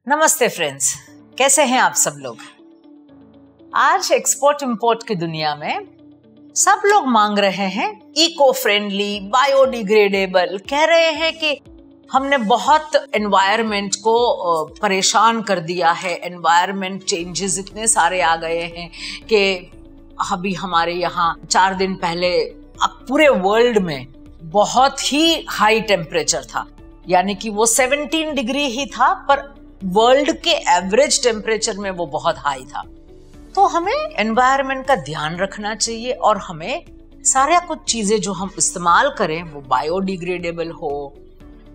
नमस्ते फ्रेंड्स, कैसे हैं आप सब लोग। आज एक्सपोर्ट इंपोर्ट की दुनिया में सब लोग मांग रहे हैं इको फ्रेंडली, बायोडिग्रेडेबल। कह रहे हैं कि हमने बहुत एनवायरनमेंट को परेशान कर दिया है, एनवायरनमेंट चेंजेस इतने सारे आ गए हैं कि अभी हमारे यहाँ 4 दिन पहले पूरे वर्ल्ड में बहुत ही हाई टेम्परेचर था, यानी कि वो 17 डिग्री ही था, पर वर्ल्ड के एवरेज टेम्परेचर में वो बहुत हाई था। तो हमें एनवायरनमेंट का ध्यान रखना चाहिए और हमें सारा कुछ चीजें जो हम इस्तेमाल करें वो बायोडिग्रेडेबल हो,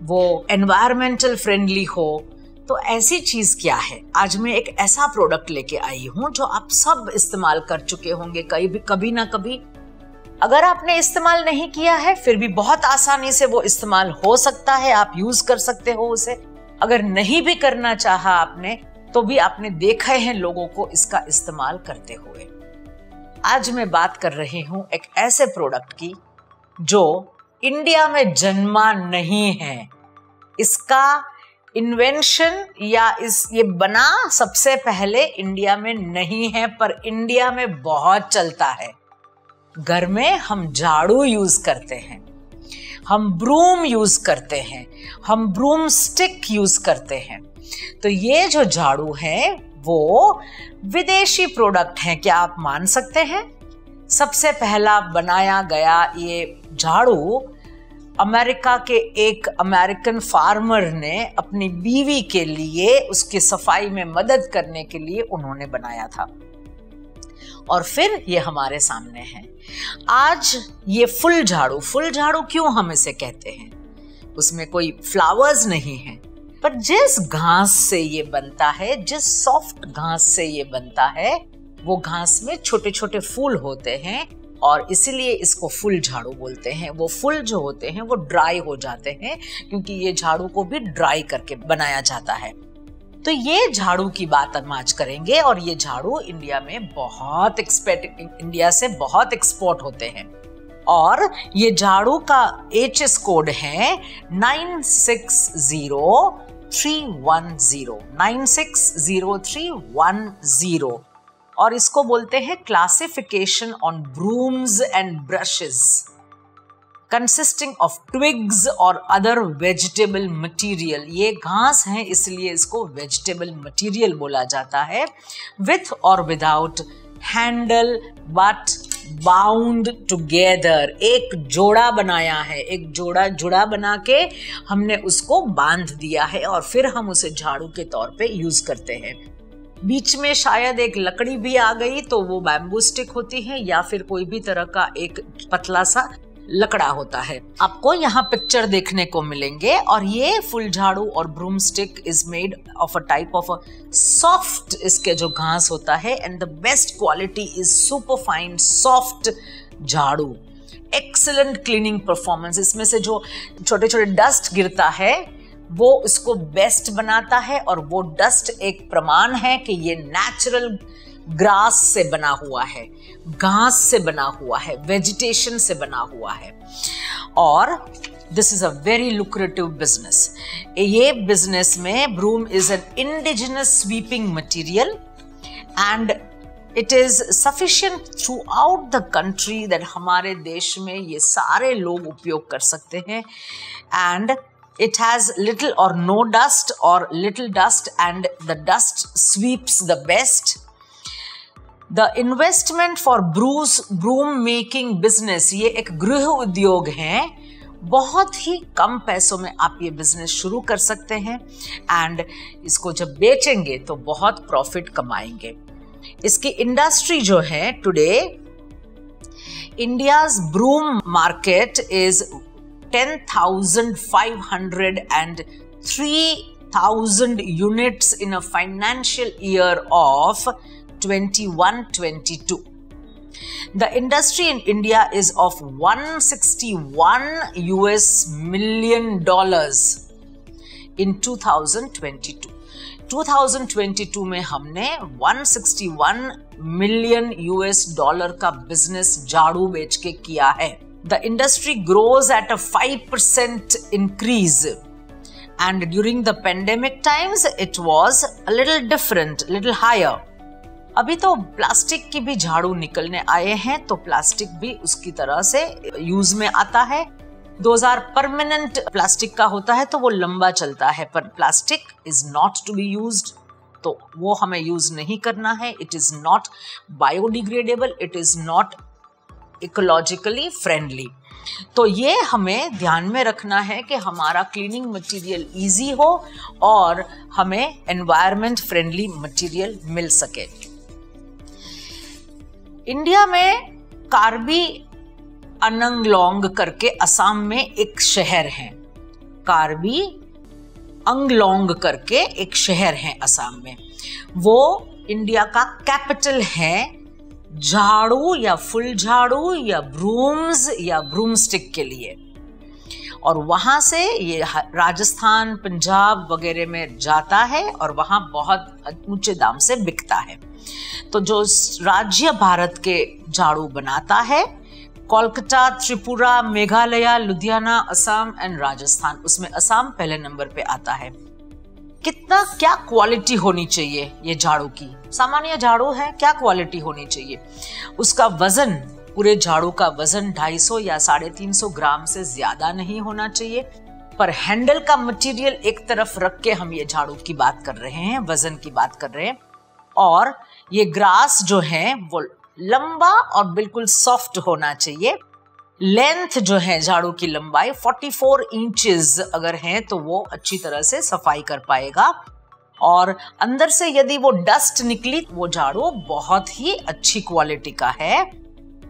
वो एनवायरमेंटल फ्रेंडली हो। तो ऐसी चीज क्या है, आज मैं एक ऐसा प्रोडक्ट लेके आई हूं जो आप सब इस्तेमाल कर चुके होंगे कभी ना कभी। अगर आपने इस्तेमाल नहीं किया है फिर भी बहुत आसानी से वो इस्तेमाल हो सकता है, आप यूज कर सकते हो उसे। अगर नहीं भी करना चाहा आपने तो भी आपने देखा है लोगों को इसका इस्तेमाल करते हुए। आज मैं बात कर रही हूं एक ऐसे प्रोडक्ट की जो इंडिया में जन्मा नहीं है। इसका इन्वेंशन या ये बना सबसे पहले इंडिया में नहीं है, पर इंडिया में बहुत चलता है। घर में हम झाड़ू यूज करते हैं, हम ब्रूम यूज करते हैं, हम ब्रूम स्टिक यूज करते हैं। तो ये जो झाड़ू है वो विदेशी प्रोडक्ट है, क्या आप मान सकते हैं? सबसे पहला बनाया गया ये झाड़ू अमेरिका के एक अमेरिकन फार्मर ने अपनी बीवी के लिए, उसकी सफाई में मदद करने के लिए उन्होंने बनाया था और फिर ये हमारे सामने है। आज ये फुल झाड़ू क्यों हम इसे कहते हैं? उसमें कोई फ्लावर्स नहीं है, पर जिस घास से ये बनता है, जिस सॉफ्ट घास से ये बनता है, वो घास में छोटे छोटे फूल होते हैं और इसीलिए इसको फुल झाड़ू बोलते हैं। वो फूल जो होते हैं वो ड्राई हो जाते हैं क्योंकि ये झाड़ू को भी ड्राई करके बनाया जाता है। तो ये झाड़ू की बात हम आज करेंगे और ये झाड़ू इंडिया से बहुत एक्सपोर्ट होते हैं। और ये झाड़ू का HS कोड है 960310 और इसको बोलते हैं classification on brooms and brushes consisting of twigs or other vegetable material। ये घास है इसलिए इसको vegetable material बोला जाता है। with or without handle but bound together, एक जोड़ा बनाया है, एक जोड़ा बना के हमने उसको बांध दिया है और फिर हम उसे झाड़ू के तौर पे यूज करते हैं। बीच में शायद एक लकड़ी भी आ गई तो वो बैम्बू स्टिक होती है या फिर कोई भी तरह का एक पतला सा लकड़ा होता है। आपको यहाँ पिक्चर देखने को मिलेंगे और ये फुल झाड़ू और broom stick is made of a type of a soft, इसके जो घास होता है, and the best quality is super fine soft झाड़ू। एक्सीलेंट क्लीनिंग परफॉर्मेंस, इसमें से जो छोटे छोटे डस्ट गिरता है वो इसको बेस्ट बनाता है और वो डस्ट एक प्रमाण है कि ये नेचुरल ग्रास से बना हुआ है, घास से बना हुआ है, वेजिटेशन से बना हुआ है। और this is a very lucrative business. ये बिजनेस में broom is an indigenous sweeping material and it is sufficient throughout the country that हमारे देश में ये सारे लोग उपयोग कर सकते हैं। And it has little or no dust or little dust and the dust sweeps the best. The investment for broom making business, ये एक गृह उद्योग है। बहुत ही कम पैसों में आप ये बिजनेस शुरू कर सकते हैं एंड इसको जब बेचेंगे तो बहुत प्रॉफिट कमाएंगे। इसकी इंडस्ट्री जो है today, India's broom market is 10,503,000 units in a financial year of 21-22. The industry in India is of $161 million in 2022. 2022 में हमने $161 million का बिजनेस झाड़ू बेच के किया है। The industry grows at a 5% increase and during the pandemic times it was a little different, little higher. अभी तो प्लास्टिक की भी झाड़ू निकलने आए हैं, तो प्लास्टिक भी उसकी तरह से यूज में आता है। 2000 परमानेंट प्लास्टिक का होता है तो वो लंबा चलता है, पर plastic is not to be used, तो वो हमें यूज नहीं करना है। It is not biodegradable, it is not ecologically friendly. तो ये हमें ध्यान में रखना है कि हमारा क्लीनिंग मटेरियल इजी हो और हमें एनवायरनमेंट फ्रेंडली मटेरियल मिल सके। इंडिया में कार्बी अंगलोंग करके असम में एक शहर है। कार्बी अंगलोंग करके एक शहर है असम में। वो इंडिया का कैपिटल है झाड़ू या फुल झाड़ू या ब्रूम्स या ब्रूमस्टिक के लिए। और वहां से ये राजस्थान, पंजाब वगैरह में जाता है और वहां बहुत ऊंचे दाम से बिकता है। तो जो राज्य भारत के झाड़ू बनाता है, कोलकाता, त्रिपुरा, मेघालय, लुधियाना, असम एंड राजस्थान, उसमें असम पहले नंबर पे आता है। कितना क्या क्वालिटी होनी चाहिए ये झाड़ू की? सामान्य झाड़ू है, क्या क्वालिटी होनी चाहिए? उसका वजन, पूरे झाड़ू का वजन 250 या 350 ग्राम से ज्यादा नहीं होना चाहिए। पर हैंडल का मटेरियल एक तरफ रख के हम ये झाड़ू की बात कर रहे हैं, वजन की बात कर रहे हैं। और ये ग्रास जो है वो लंबा और बिल्कुल सॉफ्ट होना चाहिए। लेंथ जो है झाड़ू की लंबाई 44 इंचेस अगर है तो वो अच्छी तरह से सफाई कर पाएगा। और अंदर से यदि वो डस्ट निकली, वो झाड़ू बहुत ही अच्छी क्वालिटी का है।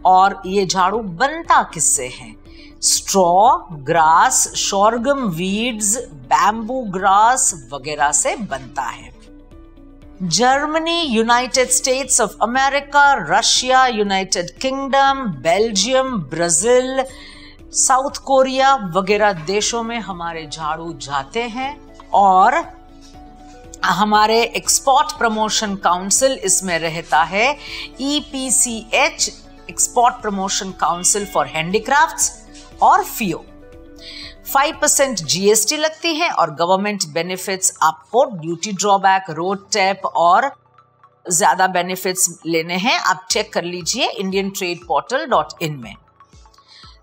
और ये झाड़ू बनता किससे है? Straw, grass, sorghum weeds, bamboo grass वगैरह से बनता है। Germany, United States of America, Russia, United Kingdom, Belgium, Brazil, South Korea वगैरह देशों में हमारे झाड़ू जाते हैं। और हमारे एक्सपोर्ट प्रमोशन काउंसिल इसमें रहता है, EPCH, export promotion council for handicrafts, और FIO। 5% GST लगती है और गवर्नमेंट बेनिफिट्स, आपको ड्यूटी ड्रॉबैक, रोड टैप और ज्यादा बेनिफिट्स लेने हैं। आप चेक कर लीजिए indiantradeportal.in में।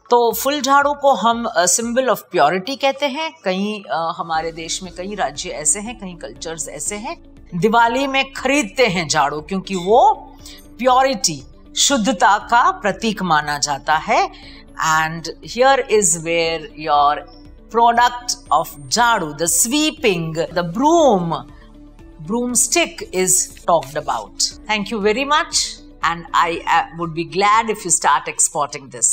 तो फुल झाड़ू को हम सिंबल ऑफ प्योरिटी कहते हैं। कई हमारे देश में कई राज्य ऐसे हैं, कई कल्चर्स ऐसे हैं, दिवाली में खरीदते हैं झाड़ू क्योंकि वो प्योरिटी, शुद्धता का प्रतीक माना जाता है। And here is where your product of jhadu, the sweeping, the broomstick is talked about. Thank you very much, and I would be glad if you start exporting this.